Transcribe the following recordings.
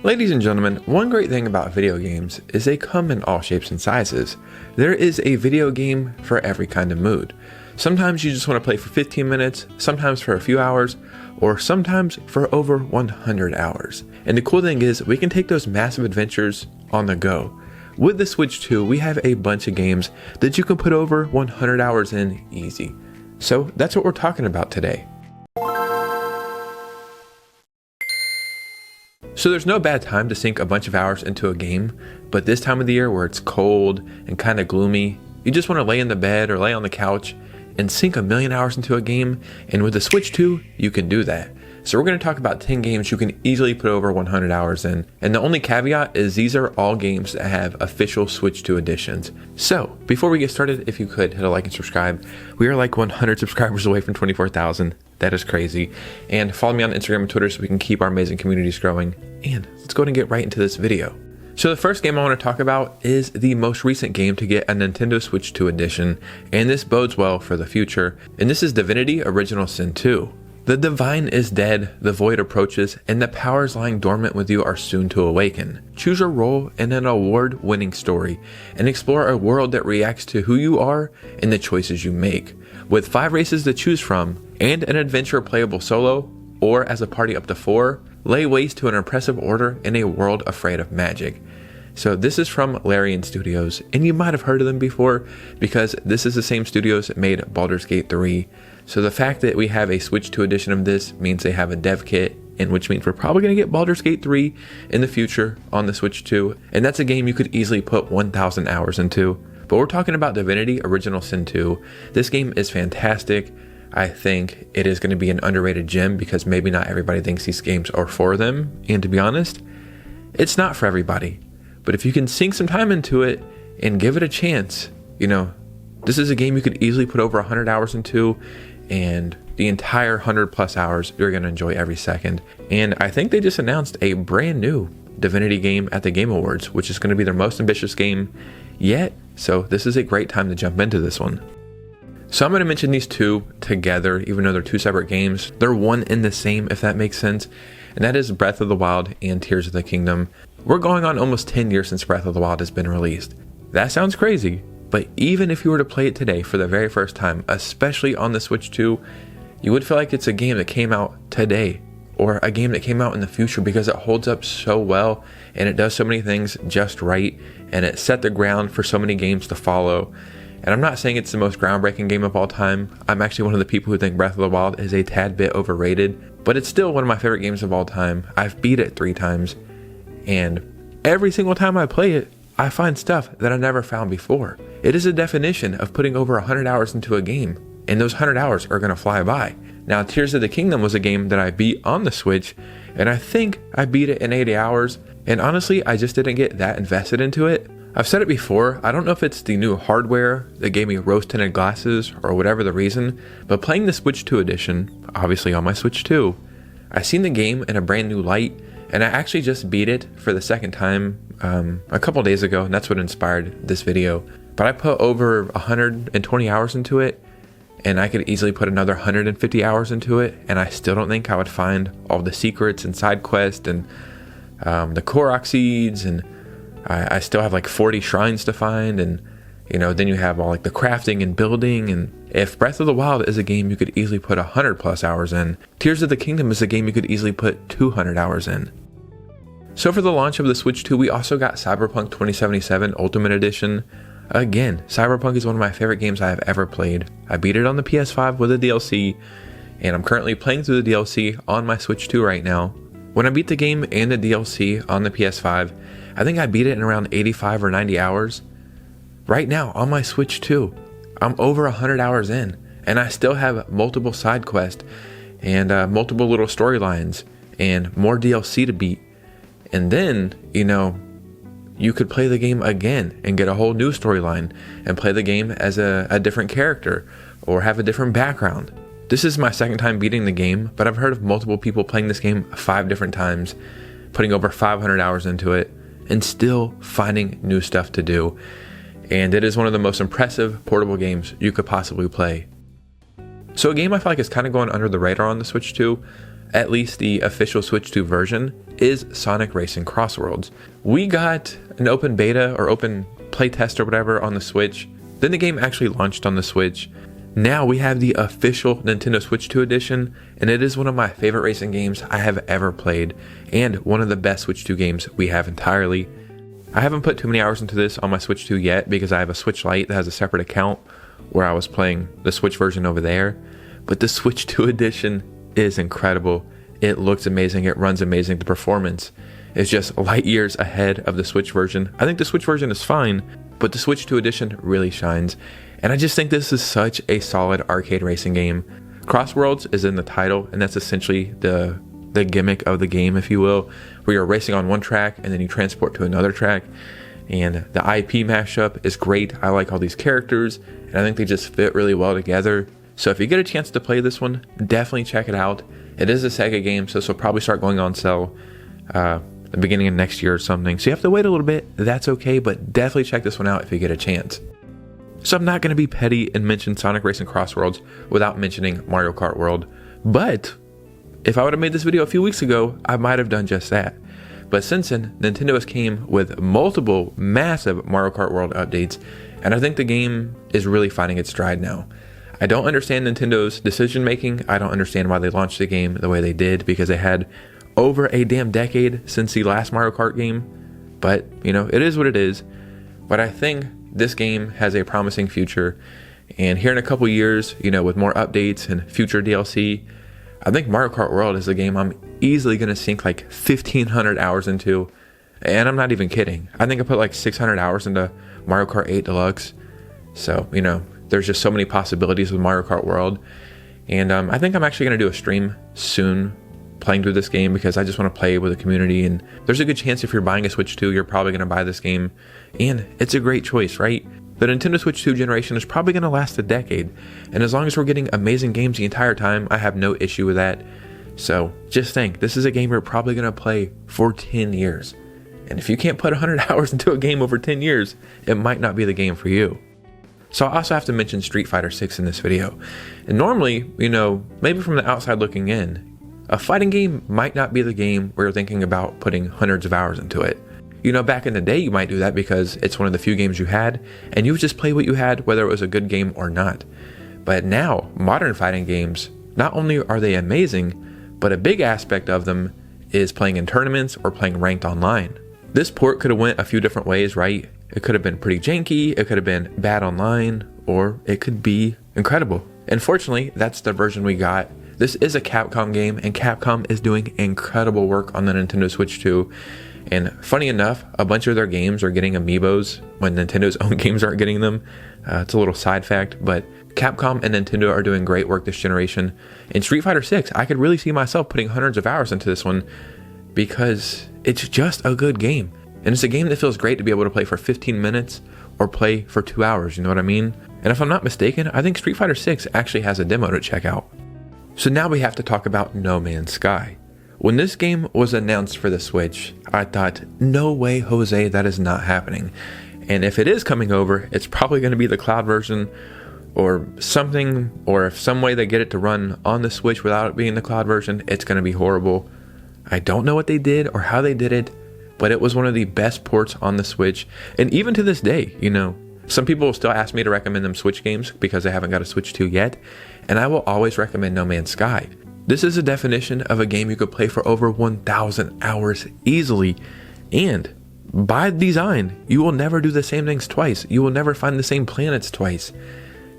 Ladies and gentlemen, one great thing about video games is they come in all shapes and sizes. There is a video game for every kind of mood. Sometimes you just want to play for 15 minutes, sometimes for a few hours, or sometimes for over 100 hours. And the cool thing is we can take those massive adventures on the go. With the Switch 2, we have a bunch of games that you can put over 100 hours in easy. So that's what we're talking about today. So there's no bad time to sink a bunch of hours into a game, but this time of the year where it's cold and kind of gloomy, you just want to lay in the bed or lay on the couch and sink a million hours into a game, and with the Switch 2, you can do that. So we're going to talk about 10 games you can easily put over 100 hours in, and the only caveat is these are all games that have official Switch 2 editions. So before we get started, if you could hit a like and subscribe. We are like 100 subscribers away from 24,000. That is crazy. And follow me on Instagram and Twitter so we can keep our amazing communities growing. And let's go ahead and get right into this video. So the first game I want to talk about is the most recent game to get a Nintendo Switch 2 edition, and this bodes well for the future, and this is Divinity Original Sin 2. The divine is dead, the void approaches, and the powers lying dormant with you are soon to awaken. Choose a role in an award-winning story, and explore a world that reacts to who you are and the choices you make. With 5 races to choose from, and an adventure playable solo, or as a party up to 4, lay waste to an impressive order in a world afraid of magic. So this is from Larian Studios, and you might have heard of them before because this is the same studios that made Baldur's Gate 3. So the fact that we have a Switch 2 edition of this means they have a dev kit, and which means we're probably going to get Baldur's Gate 3 in the future on the Switch 2, and that's a game you could easily put 1,000 hours into. But we're talking about Divinity Original Sin 2. This game is fantastic. I think it is going to be an underrated gem because maybe not everybody thinks these games are for them, and to be honest, it's not for everybody. But if you can sink some time into it and give it a chance, this is a game you could easily put over 100 hours into, and the entire 100 plus hours, you're going to enjoy every second. And I think they just announced a brand new Divinity game at the Game Awards, which is going to be their most ambitious game yet. So this is a great time to jump into this one. So I'm going to mention these two together, even though they're two separate games. They're one and the same, if that makes sense. And that is Breath of the Wild and Tears of the Kingdom. We're going on almost 10 years since Breath of the Wild has been released. That sounds crazy, but even if you were to play it today for the very first time, especially on the Switch 2, you would feel like it's a game that came out today or a game that came out in the future because it holds up so well and it does so many things just right, and it set the ground for so many games to follow. And I'm not saying it's the most groundbreaking game of all time. I'm actually one of the people who think Breath of the Wild is a tad bit overrated, but it's still one of my favorite games of all time. I've beat it 3 times, and every single time I play it, I find stuff that I never found before. It is a definition of putting over 100 hours into a game, and those 100 hours are going to fly by. Now, Tears of the Kingdom was a game that I beat on the Switch, and I think I beat it in 80 hours, and honestly, I just didn't get that invested into it. I've said it before, I don't know if it's the new hardware that gave me rose-tinted glasses or whatever the reason, but playing the Switch 2 edition, obviously on my Switch 2, I seen the game in a brand new light, and I actually just beat it for the second time a couple days ago, and that's what inspired this video. But I put over 120 hours into it, and I could easily put another 150 hours into it, and I still don't think I would find all the secrets and side quests and the Korok seeds, and I still have like 40 shrines to find, and then you have all like the crafting and building. And if Breath of the Wild is a game you could easily put 100 plus hours in, Tears of the Kingdom is a game you could easily put 200 hours in. So for the launch of the Switch 2, we also got Cyberpunk 2077 Ultimate Edition. Again, Cyberpunk is one of my favorite games I have ever played. I beat it on the PS5 with a DLC, and I'm currently playing through the DLC on my Switch 2 right now. When I beat the game and the DLC on the PS5, I think I beat it in around 85 or 90 hours. Right now on my Switch 2, I'm over 100 hours in, and I still have multiple side quests and multiple little storylines and more DLC to beat. And then, you could play the game again and get a whole new storyline and play the game as a different character or have a different background. This is my second time beating the game, but I've heard of multiple people playing this game 5 different times, putting over 500 hours into it, and still finding new stuff to do. And it is one of the most impressive portable games you could possibly play. So a game I feel like is kind of going under the radar on the Switch 2, at least the official Switch 2 version, is Sonic Racing Crossworlds. We got an open beta or open playtest or whatever on the Switch. Then the game actually launched on the Switch. Now we have the official Nintendo Switch 2 edition, and it is one of my favorite racing games I have ever played, and one of the best Switch 2 games we have entirely. I haven't put too many hours into this on my Switch 2 yet because I have a Switch Lite that has a separate account where I was playing the Switch version over there. But the Switch 2 edition is incredible. It looks amazing. It runs amazing. The performance is just light years ahead of the Switch version. I think the Switch version is fine, but the Switch 2 edition really shines. And I just think this is such a solid arcade racing game. Crossworlds is in the title, and that's essentially the gimmick of the game, if you will, where you're racing on one track and then you transport to another track. And the IP mashup is great. I like all these characters, and I think they just fit really well together. So if you get a chance to play this one, definitely check it out. It is a Sega game, so this will probably start going on sale the beginning of next year or something. So you have to wait a little bit. That's okay, but definitely check this one out if you get a chance. So I'm not going to be petty and mention Sonic Racing Crossworlds without mentioning Mario Kart World. But if I would have made this video a few weeks ago, I might have done just that. But since then, Nintendo has came with multiple massive Mario Kart World updates, and I think the game is really finding its stride now. I don't understand Nintendo's decision making. I don't understand why they launched the game the way they did, because they had over a damn decade since the last Mario Kart game. But, you know, it is what it is. But I think this game has a promising future, and here in a couple years, you know, with more updates and future DLC, I think Mario Kart World is a game I'm easily going to sink like 1,500 hours into, and I'm not even kidding. I think I put like 600 hours into Mario Kart 8 Deluxe, so, you know, there's just so many possibilities with Mario Kart World, and I think I'm actually going to do a stream soon playing through this game because I just want to play with the community, and there's a good chance if you're buying a Switch 2, you're probably going to buy this game, and it's a great choice, right? The Nintendo Switch 2 generation is probably going to last a decade, and as long as we're getting amazing games the entire time, I have no issue with that. So just think, this is a game you're probably going to play for 10 years, and if you can't put 100 hours into a game over 10 years, it might not be the game for you. So I also have to mention Street Fighter 6 in this video, and normally, you know, maybe from the outside looking in, a fighting game might not be the game where you're thinking about putting hundreds of hours into it. You know, back in the day, you might do that because it's one of the few games you had, and you would just play what you had, whether it was a good game or not. But now, modern fighting games, not only are they amazing, but a big aspect of them is playing in tournaments or playing ranked online. This port could have went a few different ways, right? It could have been pretty janky, it could have been bad online, or it could be incredible. And fortunately, that's the version we got. This is a Capcom game, and Capcom is doing incredible work on the Nintendo Switch 2. And funny enough, a bunch of their games are getting amiibos when Nintendo's own games aren't getting them. It's a little side fact, but Capcom and Nintendo are doing great work this generation. In Street Fighter 6, I could really see myself putting hundreds of hours into this one because it's just a good game. And it's a game that feels great to be able to play for 15 minutes or play for 2 hours, you know what I mean? And if I'm not mistaken, I think Street Fighter 6 actually has a demo to check out. So now we have to talk about No Man's Sky. When this game was announced for the Switch, I thought, no way, Jose, that is not happening. And if it is coming over, it's probably going to be the cloud version or something, or if some way they get it to run on the Switch without it being the cloud version, it's going to be horrible. I don't know what they did or how they did it, but it was one of the best ports on the Switch. And even to this day, you know, some people will still ask me to recommend them Switch games because they haven't got a Switch 2 yet, and I will always recommend No Man's Sky. This is a definition of a game you could play for over 1,000 hours easily, and by design, you will never do the same things twice. You will never find the same planets twice.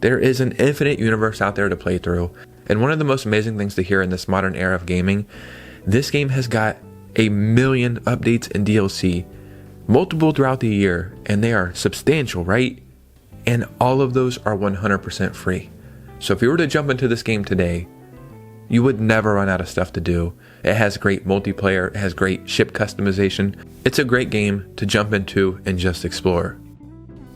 There is an infinite universe out there to play through, and one of the most amazing things to hear in this modern era of gaming, this game has got 1 million updates and DLC, multiple throughout the year, and they are substantial, right? And all of those are 100% free. So if you were to jump into this game today, you would never run out of stuff to do. It has great multiplayer, it has great ship customization. It's a great game to jump into and just explore.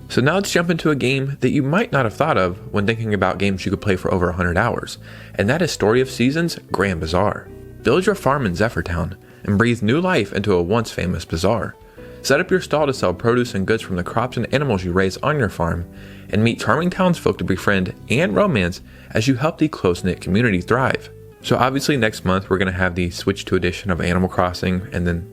So now let's jump into a game that you might not have thought of when thinking about games you could play for over 100 hours, and that is Story of Seasons Grand Bazaar. Build your farm in Zephyrtown and breathe new life into a once famous bazaar. Set up your stall to sell produce and goods from the crops and animals you raise on your farm, and meet charming townsfolk to befriend and romance as you help the close-knit community thrive. So obviously next month we're going to have the Switch 2 edition of Animal Crossing, and then,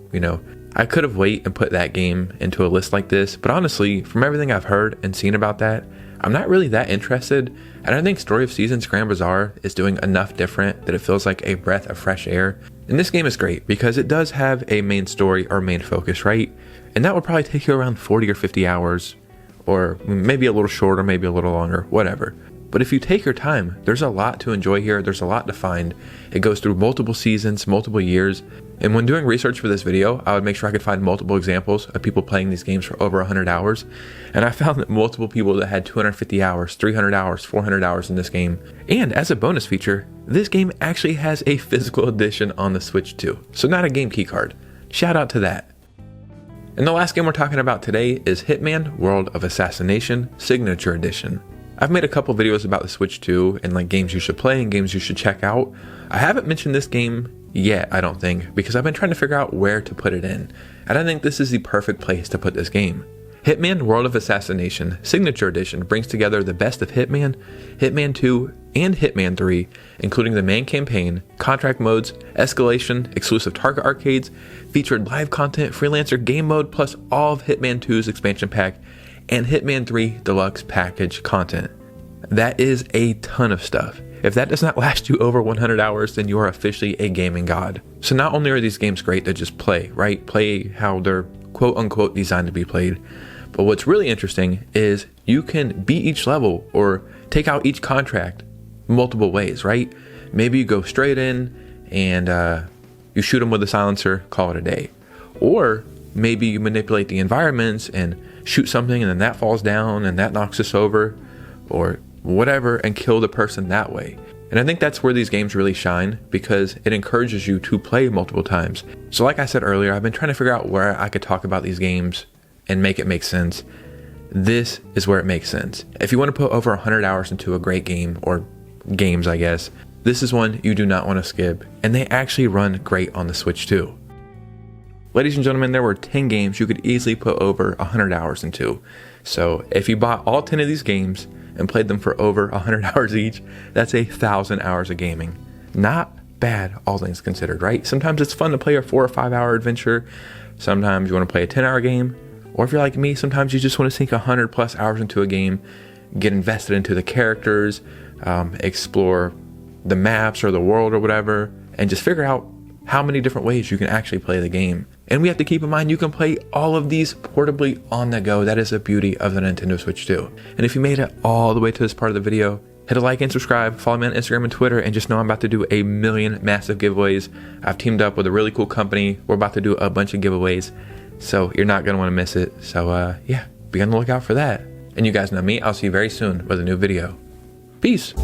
I could have waited and put that game into a list like this, but honestly, from everything I've heard and seen about that, I'm not really that interested, and I think Story of Seasons Grand Bazaar is doing enough different that it feels like a breath of fresh air. And this game is great because it does have a main story or main focus, right? And that would probably take you around 40 or 50 hours, or maybe a little shorter, maybe a little longer, whatever. But if you take your time, there's a lot to enjoy here. There's a lot to find. It goes through multiple seasons, multiple years. And when doing research for this video, I would make sure I could find multiple examples of people playing these games for over 100 hours. And I found that multiple people that had 250 hours, 300 hours, 400 hours in this game. And as a bonus feature, this game actually has a physical edition on the Switch too. So not a game key card. Shout out to that. And the last game we're talking about today is Hitman World of Assassination Signature Edition. I've made a couple videos about the Switch 2 and like games you should play and games you should check out. I haven't mentioned this game yet, I don't think, because I've been trying to figure out where to put it in. And I think this is the perfect place to put this game. Hitman World of Assassination Signature Edition brings together the best of Hitman, Hitman 2, and Hitman 3, including the main campaign, contract modes, escalation, exclusive target arcades, featured live content, freelancer game mode, plus all of Hitman 2's expansion pack, and Hitman 3 Deluxe Package content. That is a ton of stuff. If that does not last you over 100 hours, then you are officially a gaming god. So not only are these games great to just play, right? Play how they're quote unquote designed to be played. But what's really interesting is you can beat each level or take out each contract multiple ways, right? Maybe you go straight in and you shoot them with a silencer, call it a day. Or maybe you manipulate the environments and shoot something and then that falls down and that knocks us over or whatever and kill the person that way. And I think that's where these games really shine because it encourages you to play multiple times. So like I said earlier, I've been trying to figure out where I could talk about these games and make it make sense. This is where it makes sense. If you want to put over 100 hours into a great game, or games I guess, this is one you do not want to skip, and they actually run great on the Switch too. Ladies and gentlemen, there were 10 games you could easily put over 100 hours into. So if you bought all 10 of these games and played them for over 100 hours each, that's 1,000 hours of gaming. Not bad, all things considered, right? Sometimes it's fun to play a 4 or 5 hour adventure. Sometimes you want to play a 10-hour game. Or if you're like me, sometimes you just want to sink 100 plus hours into a game, get invested into the characters, explore the maps or the world or whatever, and just figure out how many different ways you can actually play the game. And we have to keep in mind you can play all of these portably on the go. That is the beauty of the Nintendo Switch 2. And if you made it all the way to this part of the video, hit a like and subscribe, follow me on Instagram and Twitter, and just know I'm about to do a million massive giveaways. I've teamed up with a really cool company. We're about to do a bunch of giveaways, so you're not going to want to miss it. So yeah, be on the lookout for that. And you guys know me, I'll see you very soon with a new video. Peace.